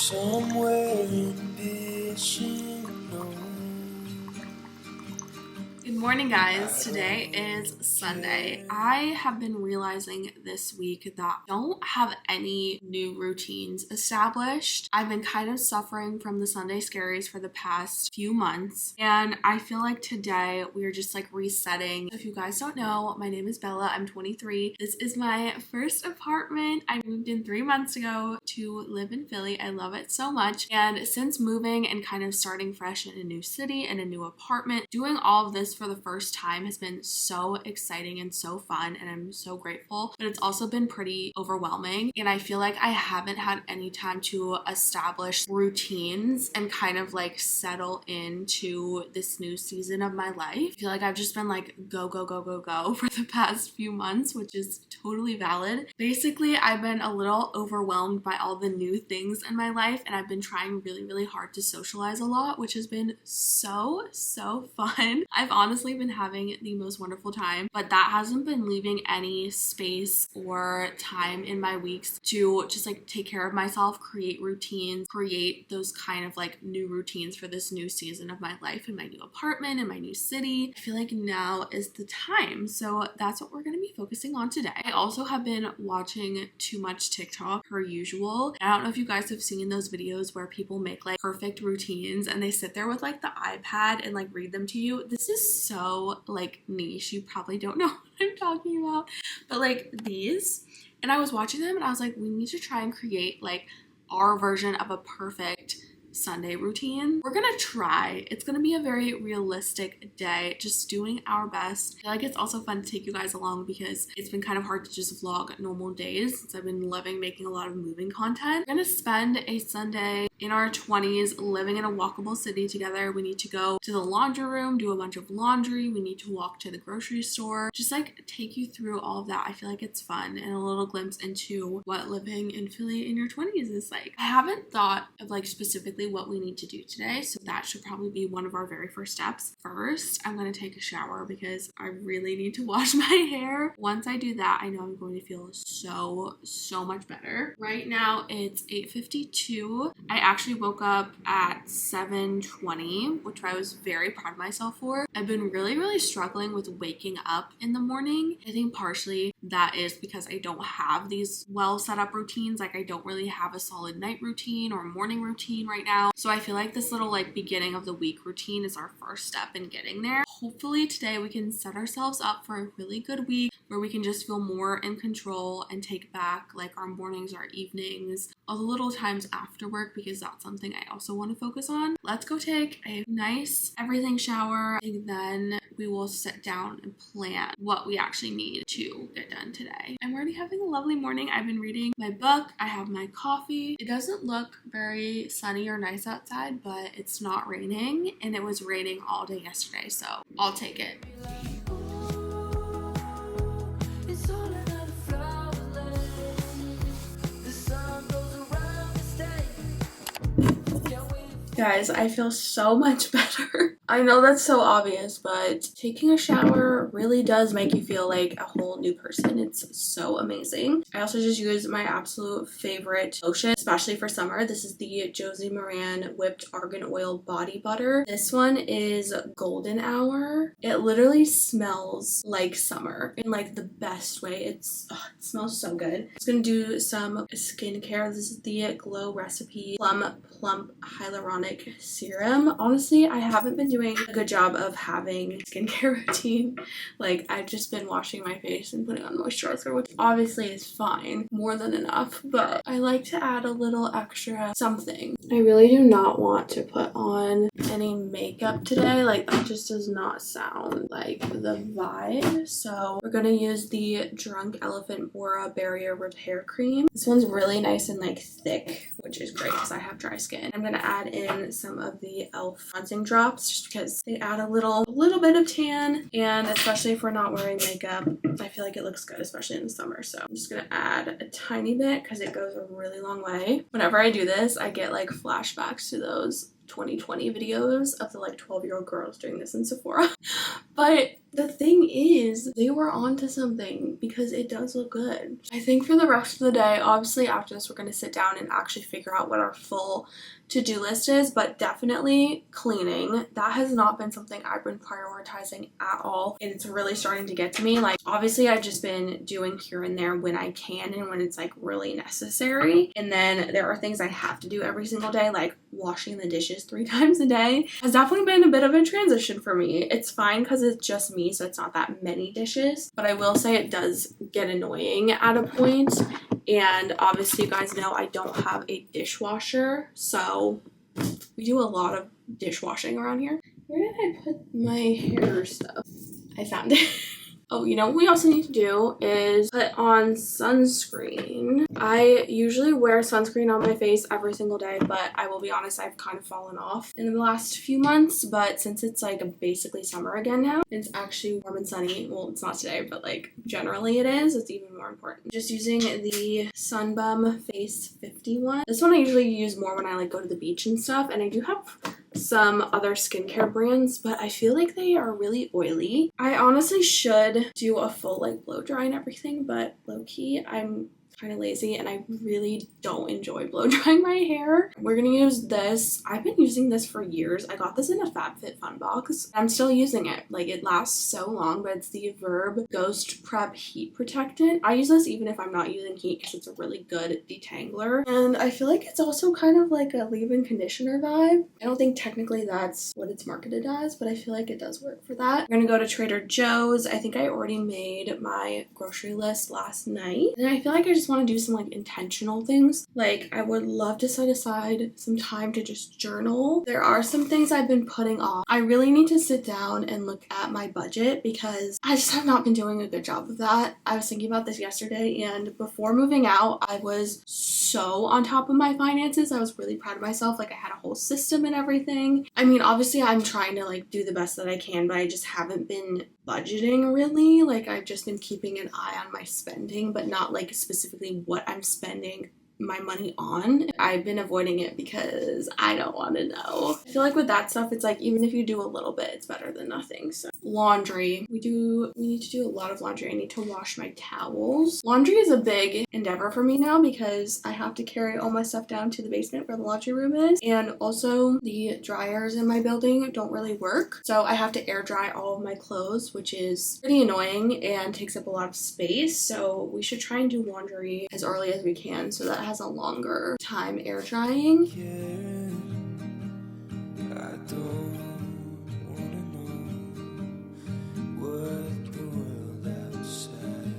Somewhere in this Good morning, guys. Today is Sunday. I have been realizing this week that I don't have any new routines established. I've been kind of suffering from the Sunday scaries for the past few months, and I feel like today we're just like resetting. If you guys don't know, my name is Bella. I'm 23. This is my first apartment. I moved in 3 months ago to live in Philly. I love it so much. And since moving and kind of starting fresh in a new city and a new apartment, doing all of this for the first time has been so exciting and so fun, and I'm so grateful, but it's also been pretty overwhelming, and I feel like I haven't had any time to establish routines and kind of like settle into this new season of my life. I feel like I've just been like go for the past few months, which is totally valid. Basically, I've been a little overwhelmed by all the new things in my life, and I've been trying really hard to socialize a lot, which has been so fun. I've honestly been having the most wonderful time, but that hasn't been leaving any space or time in my weeks to just like take care of myself, create routines, create those kind of like new routines for this new season of my life in my new apartment, in my new city. I feel like now is the time. So that's what we're going to be focusing on today. I also have been watching too much TikTok per usual. I don't know if you guys have seen those videos where people make like perfect routines and they sit there with like the iPad and like read them to you. This is so like niche. You probably don't know what I'm talking about, but like these, and I was watching them and I was like, we need to try and create like our version of a perfect Sunday routine. We're gonna try. It's gonna be a very realistic day, just doing our best. I feel like it's also fun to take you guys along because it's been kind of hard to just vlog normal days since I've been loving making a lot of moving content. We're gonna spend a Sunday in our 20s living in a walkable city together. We need to go to the laundry room, do a bunch of laundry. We need to walk to the grocery store, just like take you through all of that. I feel like it's fun and a little glimpse into what living in Philly in your 20s is like. I haven't thought of like specifically what we need to do today, so that should probably be one of our very first steps. First, I'm going to take a shower because I really need to wash my hair. Once I do that, I know I'm going to feel so much better. Right now it's 8:52. I actually woke up at 7:20, which I was very proud of myself for. I've been really struggling with waking up in the morning. I think partially that is because I don't have these well set up routines. Like I don't really have a solid night routine or morning routine right now. So I feel like this little like beginning of the week routine is our first step in getting there. Hopefully today we can set ourselves up for a really good week where we can just feel more in control and take back like our mornings, our evenings, all the little times after work, because that's something I also want to focus on. Let's go take a nice everything shower, and then we will sit down and plan what we actually need to get done today. I'm already having a lovely morning. I've been reading my book. I have my coffee. It doesn't look very sunny or nice outside, but it's not raining, and it was raining all day yesterday, so I'll take it. Guys, I feel so much better. I know that's so obvious, but taking a shower really does make you feel like a whole new person. It's so amazing. I also just use my absolute favorite lotion, especially for summer. This is the Josie Maran Whipped Argan Oil Body Butter. This one is golden hour. It literally smells like summer in like the best way. It smells so good. I'm just gonna do some skincare. This is the Glow Recipe Plump Hyaluronic Serum. Honestly, I haven't been doing a good job of having a skincare routine. Like I've just been washing my face and putting on moisturizer, which obviously is fine, more than enough, but I like to add a little extra something. I really do not want to put on any makeup today. Like that just does not sound like the vibe. So we're gonna use the Drunk Elephant Bora Barrier Repair Cream. This one's really nice and like thick, which is great because I have dry skin. I'm gonna add in some of the e.l.f. bronzing drops just because they add a little bit of tan, and especially if we're not wearing makeup, I feel like it looks good, especially in the summer. So I'm just gonna add a tiny bit because it goes a really long way. Whenever I do this, I get like flashbacks to those 2020 videos of the like 12-year-old girls doing this in Sephora. But the thing is, they were onto something because it does look good. I think for the rest of the day, obviously after this, we're going to sit down and actually figure out what our full to-do list is, but definitely cleaning. That has not been something I've been prioritizing at all, and it's really starting to get to me. Like, obviously I've just been doing here and there when I can and when it's like really necessary, and then there are things I have to do every single day, like washing the dishes 3 times a day has definitely been a bit of a transition for me. It's fine because it's just me, so it's not that many dishes, but I will say it does get annoying at a point. And obviously you guys know I don't have a dishwasher, so we do a lot of dishwashing around here. Where did I put my hair stuff? I found it. Oh, you know what we also need to do is put on sunscreen. I usually wear sunscreen on my face every single day, but I will be honest, I've kind of fallen off in the last few months. But since it's like basically summer again now, it's actually warm and sunny. Well, it's not today, but like generally it is. It's even more important. Just using the Sunbum Face 51. This one I usually use more when I like go to the beach and stuff, and I do have some other skincare brands, but I feel like they are really oily. I honestly should do a full like blow dry and everything, but low-key I'm kind of lazy and I really don't enjoy blow drying my hair. We're gonna use this. I've been using this for years. I got this in a FabFitFun box. I'm still using it. Like, it lasts so long, but it's the Verb Ghost Prep Heat Protectant. I use this even if I'm not using heat because it's a really good detangler, and I feel like it's also kind of like a leave-in conditioner vibe. I don't think technically that's what it's marketed as, but I feel like it does work for that. We're gonna go to Trader Joe's. I think I already made my grocery list last night, and I feel like I just want to do some like intentional things. Like, I would love to set aside some time to just journal. There are some things I've been putting off. I really need to sit down and look at my budget because I just have not been doing a good job of that. I was thinking about this yesterday, and before moving out, I was so on top of my finances. I was really proud of myself. Like, I had a whole system and everything. I mean, obviously I'm trying to like do the best that I can, but I just haven't been budgeting really. Like, I've just been keeping an eye on my spending, but not like specifically what I'm spending my money on. I've been avoiding it because I don't want to know. I feel like with that stuff, it's like even if you do a little bit, it's better than nothing. So laundry, we need to do a lot of laundry. I need to wash my towels. Laundry is a big endeavor for me now because I have to carry all my stuff down to the basement where the laundry room is, and also the dryers in my building don't really work, so I have to air dry all of my clothes, which is pretty annoying and takes up a lot of space. So we should try and do laundry as early as we can so that has a longer time air drying. I don't wanna know what the world outside.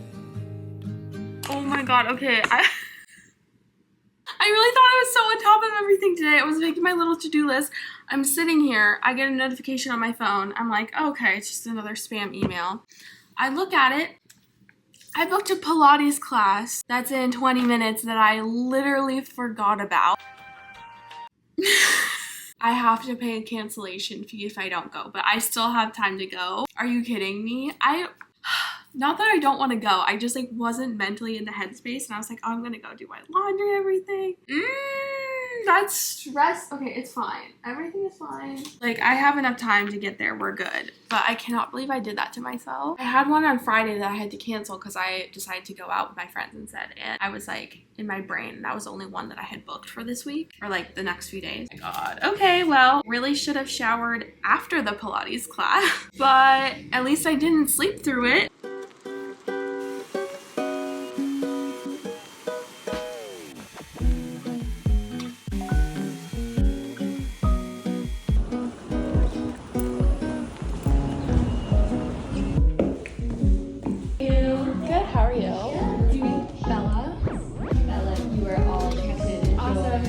Oh my god, okay. I really thought I was so on top of everything today. I was making my little to-do list. I'm sitting here, I get a notification on my phone. I'm like, oh, okay, it's just another spam email. I look at it. I booked a Pilates class that's in 20 minutes that I literally forgot about. I have to pay a cancellation fee if I don't go, but I still have time to go. Are you kidding me? Not that I don't want to go, I just like wasn't mentally in the headspace, and I was like, oh, I'm gonna go do my laundry and everything. That's stress. Okay, it's fine. Everything is fine. Like, I have enough time to get there. We're good. But I cannot believe I did that to myself. I had one on Friday that I had to cancel because I decided to go out with my friends instead. And I was like, in my brain, that was the only one that I had booked for this week or like the next few days. Oh my god. Okay, well, really should have showered after the Pilates class, but at least I didn't sleep through it.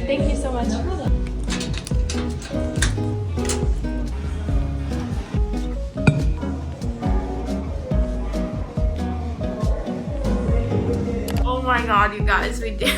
Thank you so much. Oh my god, you guys, we did.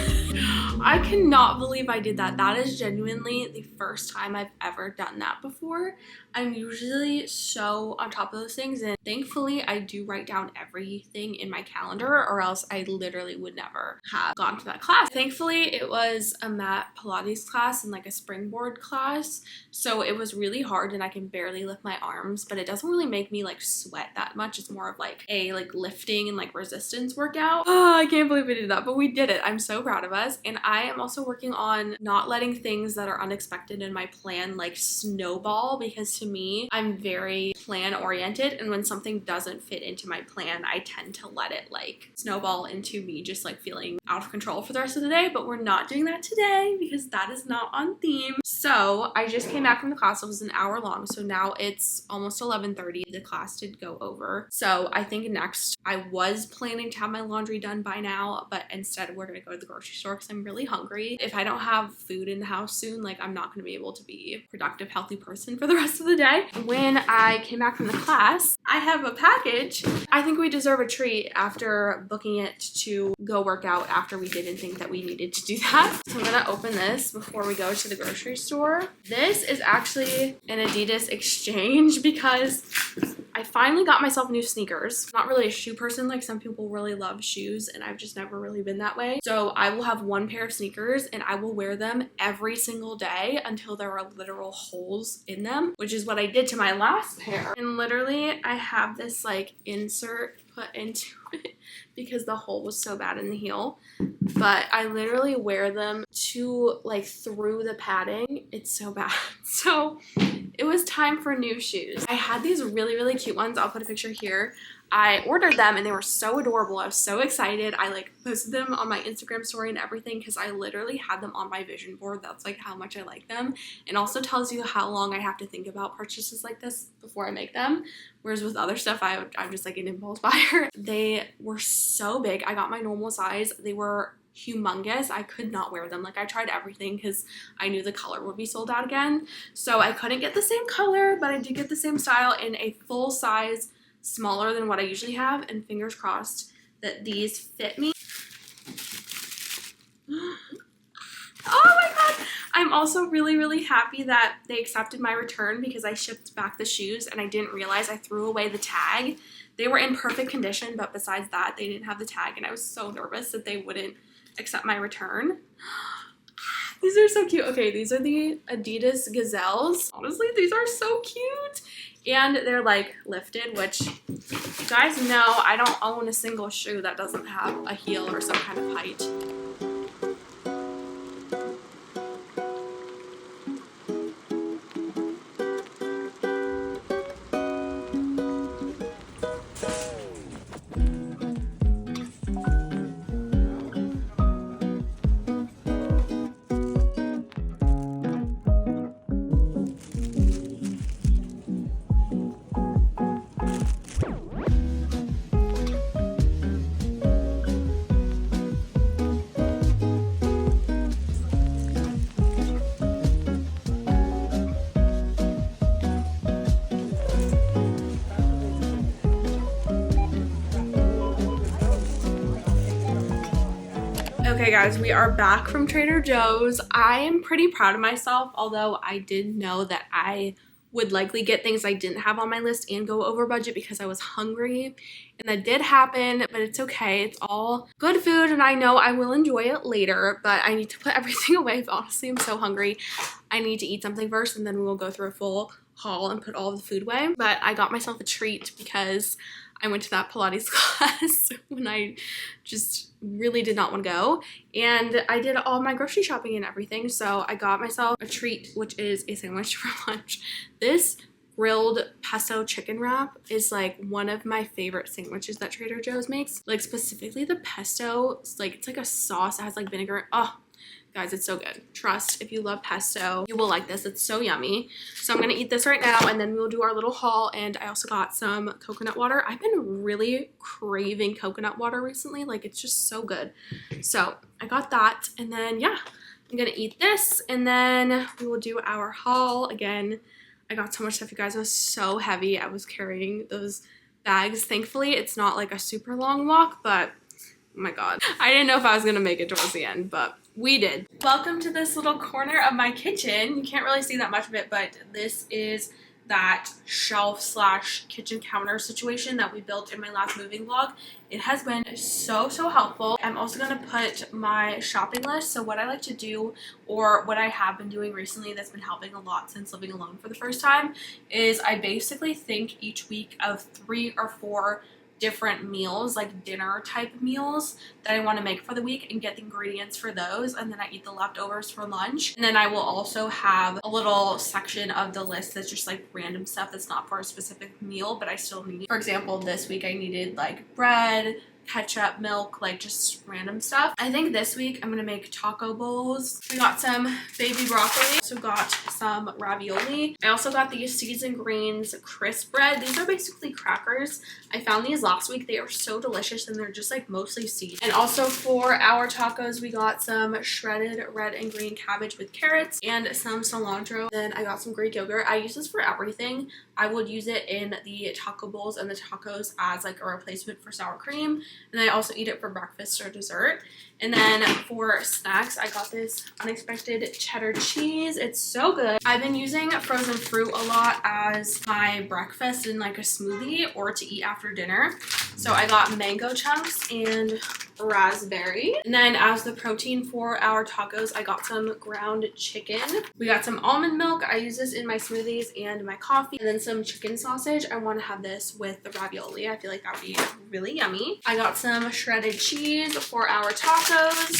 I cannot believe I did that. That is genuinely the first time I've ever done that before. I'm usually so on top of those things, and thankfully I do write down everything in my calendar, or else I literally would never have gone to that class. Thankfully, it was a mat Pilates class and like a springboard class, so it was really hard and I can barely lift my arms, but it doesn't really make me like sweat that much. It's more of like a lifting and like resistance workout. Oh, I can't believe we did that, but we did it. I'm so proud of us. And I am also working on not letting things that are unexpected in my plan like snowball, because to me, I'm very plan oriented, and when something doesn't fit into my plan, I tend to let it like snowball into me just like feeling out of control for the rest of the day. But we're not doing that today because that is not on theme. So I just came back from the class. It was an hour long, so now it's almost 11:30. The class did go over, so I think next, I was planning to have my laundry done by now, but instead we're gonna go to the grocery store because I'm really hungry. If I don't have food in the house soon, like I'm not gonna be able to be a productive, healthy person for the rest of the day. When I came back from the class, I have a package. I think we deserve a treat after booking it to go work out after we didn't think that we needed to do that. So I'm gonna open this before we go to the grocery store. This is actually an Adidas exchange because I finally got myself new sneakers. I'm not really a shoe person, like some people really love shoes, and I've just never really been that way. So I will have one pair of sneakers and I will wear them every single day until there are literal holes in them, which is what I did to my last pair. And literally I have this like insert put into it because the hole was so bad in the heel, but I literally wear them to like through the padding. It's so bad. So it was time for new shoes. I had these really cute ones. I'll put a picture here. I ordered them and they were so adorable. I was so excited. I like posted them on my Instagram story and everything because I literally had them on my vision board. That's like how much I like them. It also tells you how long I have to think about purchases like this before I make them. Whereas with other stuff, I'm just like an impulse buyer. They were so big. I got my normal size. They were humongous. I could not wear them. Like I tried everything because I knew the color would be sold out again. So I couldn't get the same color, but I did get the same style in a full size, smaller than what I usually have, and fingers crossed that these fit me. Oh my god! I'm also really happy that they accepted my return because I shipped back the shoes and I didn't realize I threw away the tag. They were in perfect condition, but besides that, they didn't have the tag, and I was so nervous that they wouldn't accept my return. These are so cute. Okay, these are the Adidas Gazelles. Honestly, these are so cute. And they're like lifted, which you guys know I don't own a single shoe that doesn't have a heel or some kind of height. Okay guys, we are back from Trader Joe's. I am pretty proud of myself, although I did know that I would likely get things I didn't have on my list and go over budget because I was hungry. And that did happen, but it's okay. It's all good food and I know I will enjoy it later, but I need to put everything away. Honestly, I'm so hungry. I need to eat something first and then we will go through a full haul and put all of the food away. But I got myself a treat because I went to that Pilates class when I just really did not want to go, and I did all my grocery shopping and everything, so I got myself a treat, which is a sandwich for lunch. This grilled pesto chicken wrap is like one of my favorite sandwiches that Trader Joe's makes. Like specifically the pesto, like it's like a sauce that has like vinegar. Oh guys, it's so good. Trust, if you love pesto, you will like this. It's so yummy. So I'm gonna eat this right now and then we'll do our little haul. And I also got some coconut water. I've been really craving coconut water recently. Like it's just so good. So I got that, and then yeah, I'm gonna eat this and then we will do our haul. Again, I got so much stuff, you guys. It was so heavy. I was carrying those bags. Thankfully, it's not like a super long walk, but Oh my god. I didn't know if I was gonna make it towards the end, but we did. Welcome to this little corner of my kitchen. You can't really see that much of it, but this is that shelf slash kitchen counter situation that we built in my last moving vlog. It has been so helpful. I'm also going to put my shopping list. So what I like to do, or what I have been doing recently that's been helping a lot since living alone for the first time, is I basically think each week of 3 or 4 different meals, like dinner type meals that I want to make for the week, and get the ingredients for those, and then I eat the leftovers for lunch. And then I will also have a little section of the list that's just like random stuff that's not for a specific meal, but I still need. For example, this week I needed like bread, ketchup, milk, like just random stuff. I think this week I'm gonna make taco bowls. We got some baby broccoli, also got some ravioli. I also got these seeds and greens crisp bread. These are basically crackers. I found these last week. They are so delicious, and they're just like mostly seeds. And also for our tacos, we got some shredded red and green cabbage with carrots and some cilantro. Then I got some Greek yogurt. I use this for everything. I would use it in the taco bowls and the tacos as like a replacement for sour cream. And I also eat it for breakfast or dessert. And then for snacks, I got this unexpected cheddar cheese. It's so good. I've been using frozen fruit a lot as my breakfast in like a smoothie or to eat after dinner. So I got mango chunks and raspberry. And then as the protein for our tacos, I got some ground chicken. We got some almond milk. I use this in my smoothies and my coffee. And then some chicken sausage. I want to have this with the ravioli. I feel like that would be really yummy. I got some shredded cheese for our tacos.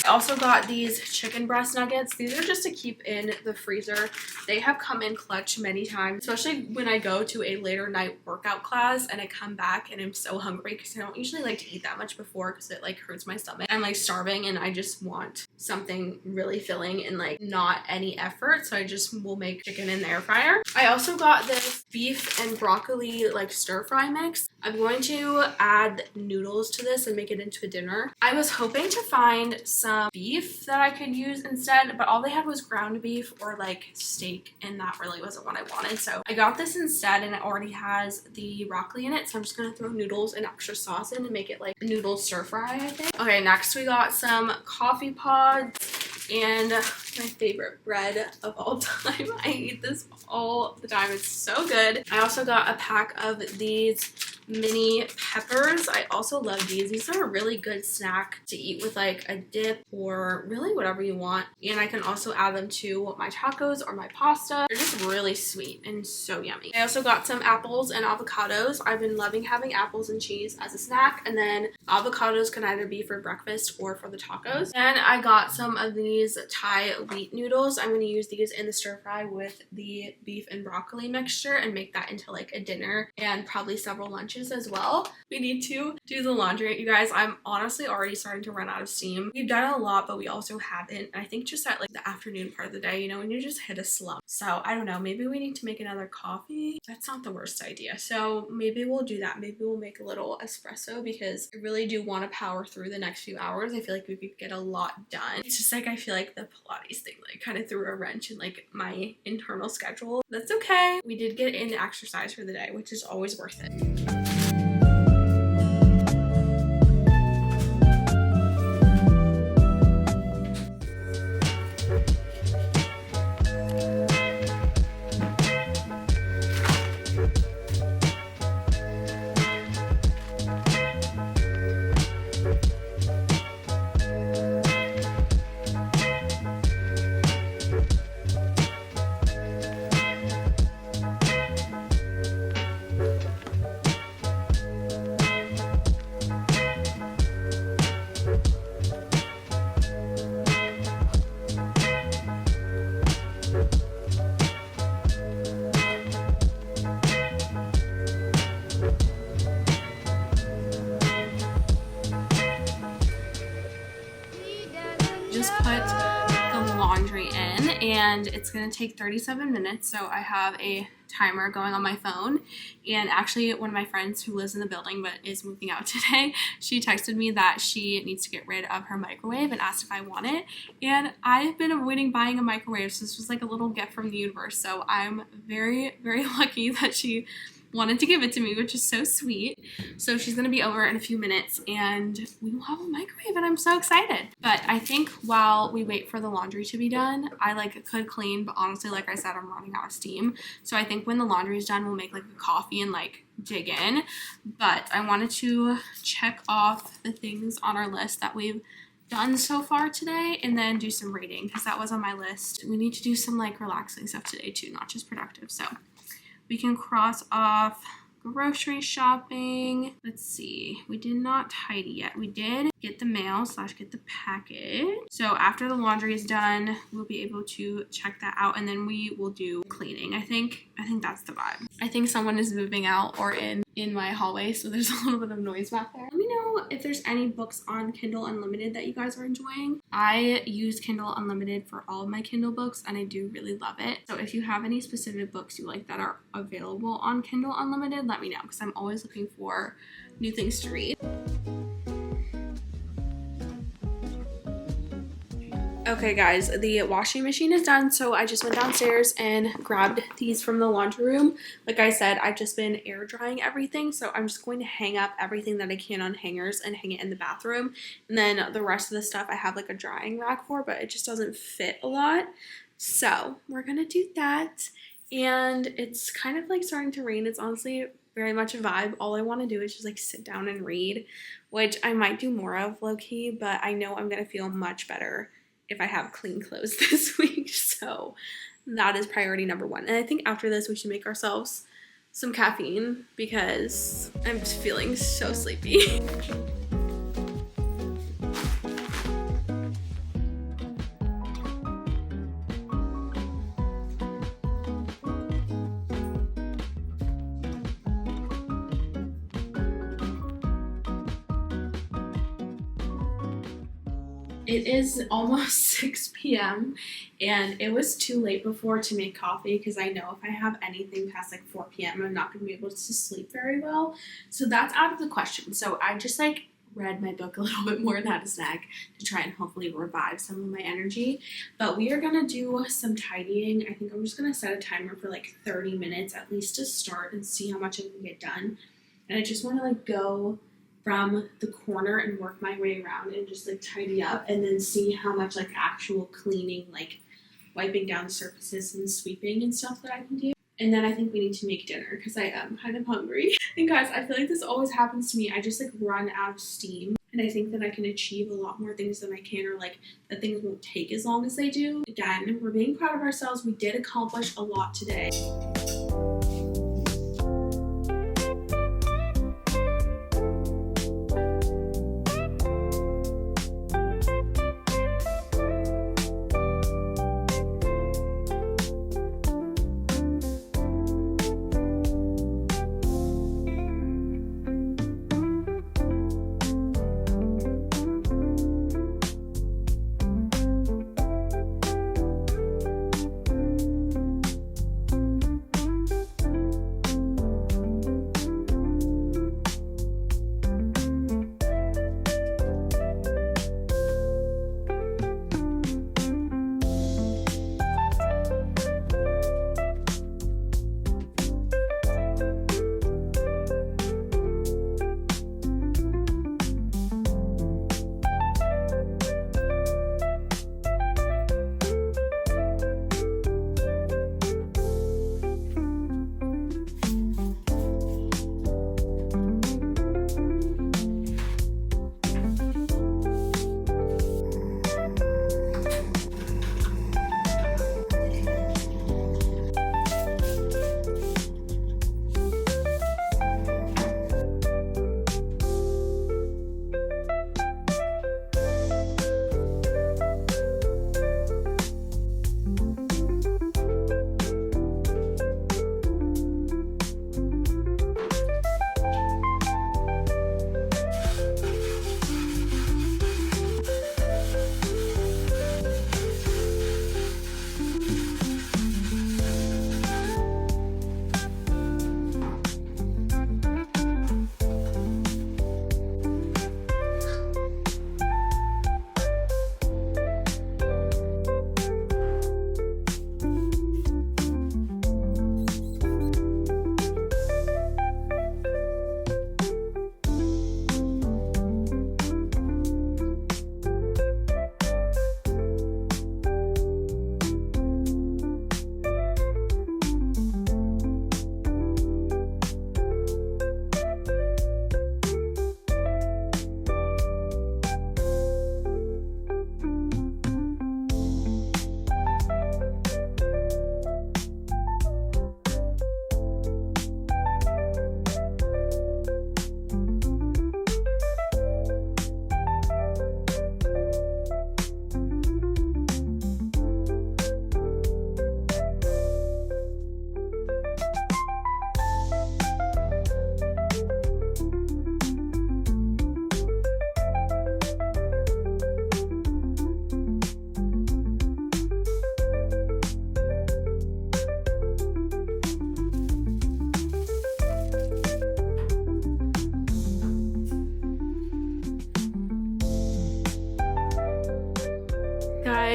I also got these chicken breast nuggets. These are just to keep in the freezer. They have come in clutch many times, especially when I go to a later night workout class and I come back and I'm so hungry, because I don't usually like to eat that much before because it like hurts my stomach. I'm like starving and I just want something really filling and like not any effort, so I just will make chicken in the air fryer. I also got this beef and broccoli like stir fry mix. I'm going to add noodles to this and make it into a dinner. I was hoping to find some beef that I could use instead, but all they had was ground beef or like steak, and that really wasn't what I wanted. So I got this instead, and it already has the broccoli in it, so I'm just gonna throw noodles and extra sauce in and make it like a noodle stir fry, I think. Okay, next we got some coffee pods and my favorite bread of all time. I eat this all the time. It's so good. I also got a pack of these mini peppers. I also love these. These are a really good snack to eat with like a dip or really whatever you want. And I can also add them to my tacos or my pasta. They're just really sweet and so yummy. I also got some apples and avocados. I've been loving having apples and cheese as a snack. And then avocados can either be for breakfast or for the tacos. And I got some of these Thai wheat noodles. I'm going to use these in the stir fry with the beef and broccoli mixture and make that into like a dinner and probably several lunches as well. We need to do the laundry, you guys. I'm honestly already starting to run out of steam. We've done a lot, but we also haven't. I think just at like the afternoon part of the day, you know, when you just hit a slump. So I don't know, maybe we need to make another coffee. That's not the worst idea. So maybe we'll do that. Maybe we'll make a little espresso, because I really do want to power through the next few hours. I feel like we could get a lot done. It's just like I feel like the Pilates thing like kind of threw a wrench in like my internal schedule. That's okay. We did get in exercise for the day, which is always worth it. Just put the laundry in, and it's gonna take 37 minutes. So I have a timer going on my phone, and actually one of my friends who lives in the building but is moving out today, she texted me that she needs to get rid of her microwave and asked if I want it. And I've been avoiding buying a microwave, so this was like a little gift from the universe. So I'm very lucky that she wanted to give it to me, which is so sweet. So she's gonna be over in a few minutes and we will have a microwave and I'm so excited. But I think while we wait for the laundry to be done, I could clean, but honestly, like I said, I'm running out of steam. So I think when the laundry is done, we'll make a coffee and dig in. But I wanted to check off the things on our list that we've done so far today and then do some reading because that was on my list. We need to do some relaxing stuff today too, not just productive. So we can cross off grocery shopping. Let's see. We did not tidy yet. We did get the mail / get the package. So after the laundry is done, we'll be able to check that out and then we will do cleaning. I think that's the vibe. I think someone is moving out or in my hallway, so there's a little bit of noise back there. Let me know if there's any books on Kindle Unlimited that you guys are enjoying. I use Kindle Unlimited for all of my Kindle books and I do really love it. So if you have any specific books you like that are available on Kindle Unlimited, let me know because I'm always looking for new things to read. Okay guys, the washing machine is done, so I just went downstairs and grabbed these from the laundry room. Like I said, I've just been air drying everything, so I'm just going to hang up everything that I can on hangers and hang it in the bathroom. And then the rest of the stuff I have a drying rack for, but it just doesn't fit a lot. So we're gonna do that. And it's kind of starting to rain. It's honestly very much a vibe. All I want to do is just sit down and read, which I might do more of low-key, but I know I'm gonna feel much better if I have clean clothes this week. So that is priority number one. And I think after this we should make ourselves some caffeine because I'm just feeling so sleepy. It is almost 6 p.m. and it was too late before to make coffee because I know if I have anything past 4 p.m. I'm not going to be able to sleep very well. So that's out of the question. So I just read my book a little bit more and had a snack to try and hopefully revive some of my energy. But we are going to do some tidying. I think I'm just going to set a timer for 30 minutes at least to start and see how much I can get done. And I just want to go from the corner and work my way around and just tidy up and then see how much actual cleaning, wiping down surfaces and sweeping and stuff that I can do. And then I think we need to make dinner because I am kind of hungry. And guys, I feel this always happens to me. I just run out of steam and I think that I can achieve a lot more things than I can, or that things won't take as long as they do. Again, we're being proud of ourselves. We did accomplish a lot today.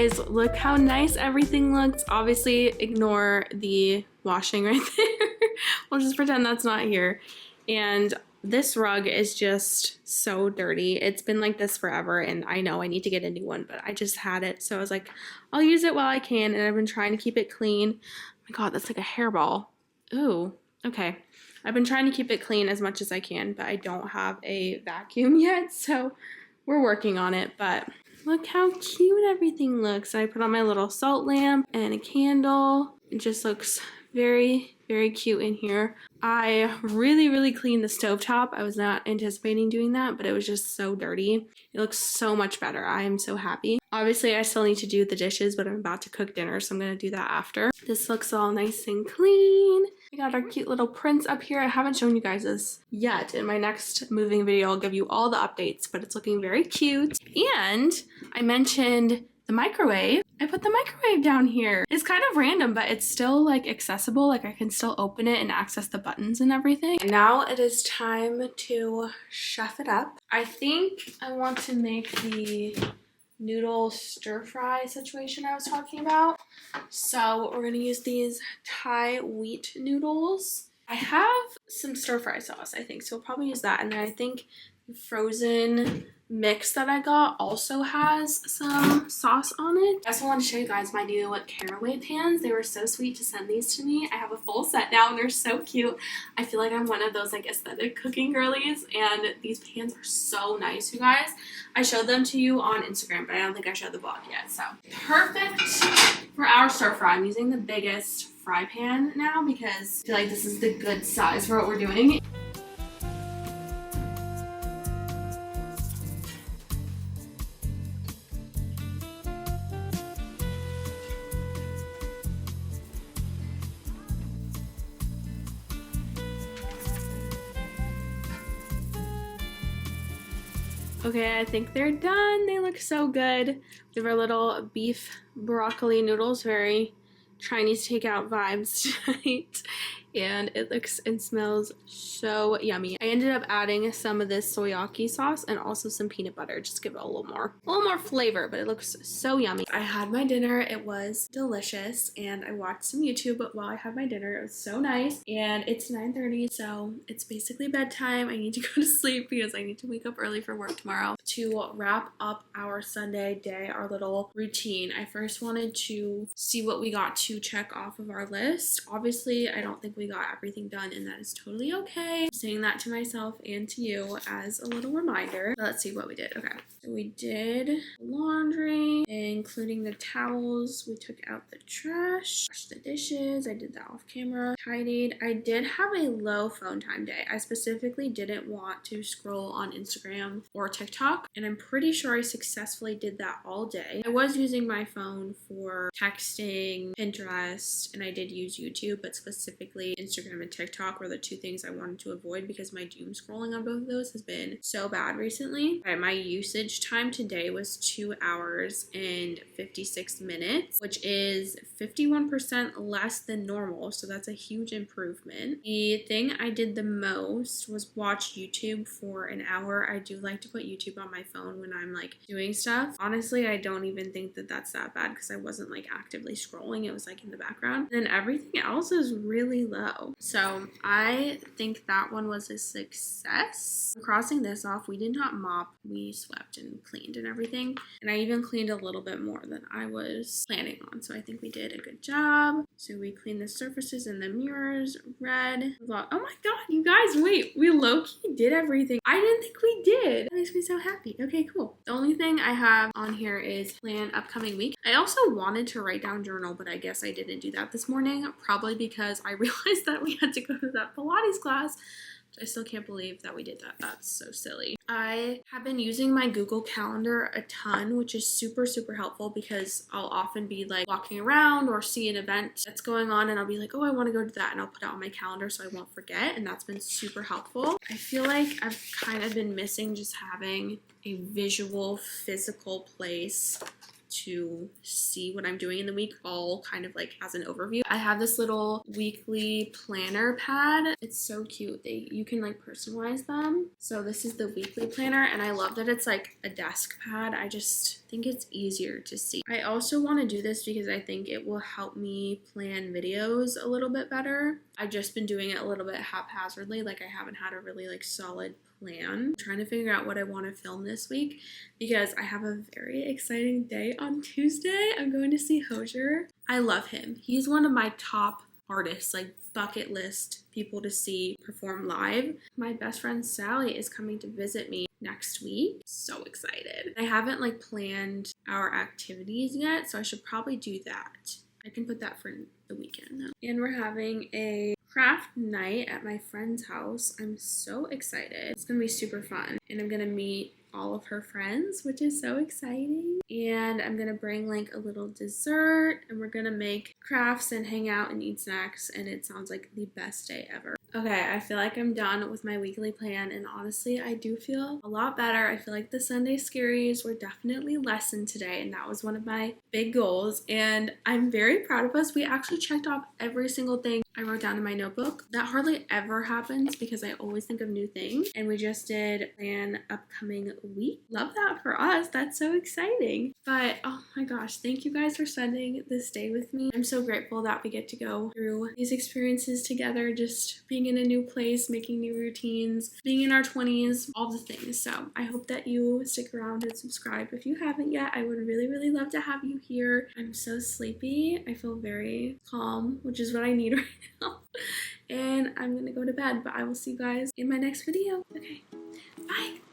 guys, look how nice everything looks. Obviously, ignore the washing right there. We'll just pretend that's not here. And this rug is just so dirty. It's been like this forever, and I know I need to get a new one, but I just had it, so I was like, I'll use it while I can, and I've been trying to keep it clean. Oh my god, that's like a hairball. Ooh, okay. I've been trying to keep it clean as much as I can, but I don't have a vacuum yet, so we're working on it. But look how cute everything looks. I put on my little salt lamp and a candle. It just looks very, very cute in here. I really cleaned the stovetop. I was not anticipating doing that, but it was just so dirty. It looks so much better. I am so happy. Obviously, I still need to do the dishes, but I'm about to cook dinner, so I'm going to do that after. This looks all nice and clean. We got our cute little prints up here. I haven't shown you guys this yet. In my next moving video, I'll give you all the updates, but it's looking very cute. And I mentioned the microwave. I put the microwave down here. It's kind of random, but it's still like accessible. Like I can still open it and access the buttons and everything. And now it is time to chef it up. I think I want to make the noodle stir fry situation I was talking about. So we're gonna use these Thai wheat noodles. I have some stir fry sauce, I think, so we'll probably use that. And then I think the frozen mix that I got also has some sauce on it. I also want to show you guys my new caraway pans. They were so sweet to send these to me. I have a full set now and they're so cute. I feel like I'm one of those like aesthetic cooking girlies, and these pans are so nice, you guys. I showed them to you on Instagram, but I don't think I showed the vlog yet. So perfect for our stir fry. I'm using the biggest fry pan now because I feel like this is the good size for what we're doing. Okay, I think they're done. They look so good. We have our little beef broccoli noodles, very Chinese takeout vibes tonight. And it looks and smells so yummy. I ended up adding some of this soyaki sauce and also some peanut butter, just to give it a little more flavor, but it looks so yummy. I had my dinner. It was delicious, and I watched some YouTube while I had my dinner. It was so nice, and it's 9:30, so it's basically bedtime. I need to go to sleep because I need to wake up early for work tomorrow. To wrap up our Sunday day, our little routine, I first wanted to see what we got to check off of our list. Obviously, I don't think we got everything done, and that is totally okay. I'm saying that to myself and to you as a little reminder. But let's see what we did. Okay, so we did laundry, including the towels. We took out the trash, washed the dishes. I did that off camera, tidied. I did have a low phone time day. I specifically didn't want to scroll on Instagram or TikTok, and I'm pretty sure I successfully did that all day. I was using my phone for texting, Pinterest, and I did use YouTube, but specifically Instagram and TikTok were the two things I wanted to avoid because my doom scrolling on both of those has been so bad recently. Right, my usage time today was 2 hours and 56 minutes, which is 51% less than normal, so that's a huge improvement. The thing I did the most was watch YouTube for an hour. I do like to put YouTube on my phone when I'm like doing stuff. Honestly, I don't even think that that's that bad because I wasn't like actively scrolling. It was like in the background. And then everything else is really low. So I think that one was a success. Crossing this off, we did not mop. We swept and cleaned and everything. And I even cleaned a little bit more than I was planning on. So I think we did a good job. So we cleaned the surfaces and the mirrors red. Oh my god, you guys, wait. We low-key did everything. I didn't think we did. That makes me so happy. Okay, cool. The only thing I have on here is plan upcoming week. I also wanted to write down journal, but I guess I didn't do that this morning. Probably because I realized that we had to go to that Pilates class. I still can't believe that we did that. That's so silly. I have been using my Google Calendar a ton, which is super helpful because I'll often be like walking around or see an event that's going on and I'll be like, oh, I want to go to that, and I'll put it on my calendar so I won't forget, and that's been super helpful. I feel like I've kind of been missing just having a visual, physical place to see what I'm doing in the week, all kind of like as an overview. I have this little weekly planner pad. It's so cute. You can like personalize them. So this is the weekly planner, and I love that it's like a desk pad. I just think it's easier to see. I also want to do this because I think it will help me plan videos a little bit better. I've just been doing it a little bit haphazardly, like I haven't had a really like solid plan. I'm trying to figure out what I want to film this week because I have a very exciting day on Tuesday. I'm going to see Hosier. I love him. He's one of my top artists, like bucket list people to see perform live. My best friend Sally is coming to visit me next week. So excited. I haven't like planned our activities yet, so I should probably do that. I can put that for the weekend though. And we're having a craft night at my friend's house. I'm so excited. It's gonna be super fun. And I'm gonna meet all of her friends, which is so exciting. And I'm gonna bring like a little dessert and we're gonna make crafts and hang out and eat snacks, and it sounds like the best day ever. Okay, I feel like I'm done with my weekly plan, and honestly, I do feel a lot better. I feel like the Sunday scaries were definitely lessened today, and that was one of my big goals, and I'm very proud of us. We actually checked off every single thing I wrote down in my notebook. That hardly ever happens because I always think of new things, and we just did plan upcoming week. Love that for us. That's so exciting. But oh my gosh, thank you guys for spending this day with me. I'm so grateful that we get to go through these experiences together, just being in a new place, making new routines, being in our 20s, all the things. So I hope that you stick around and subscribe if you haven't yet. I would really, really love to have you here. I'm so sleepy. I feel very calm, which is what I need right now. And I'm gonna go to bed, but I will see you guys in my next video. Okay, bye.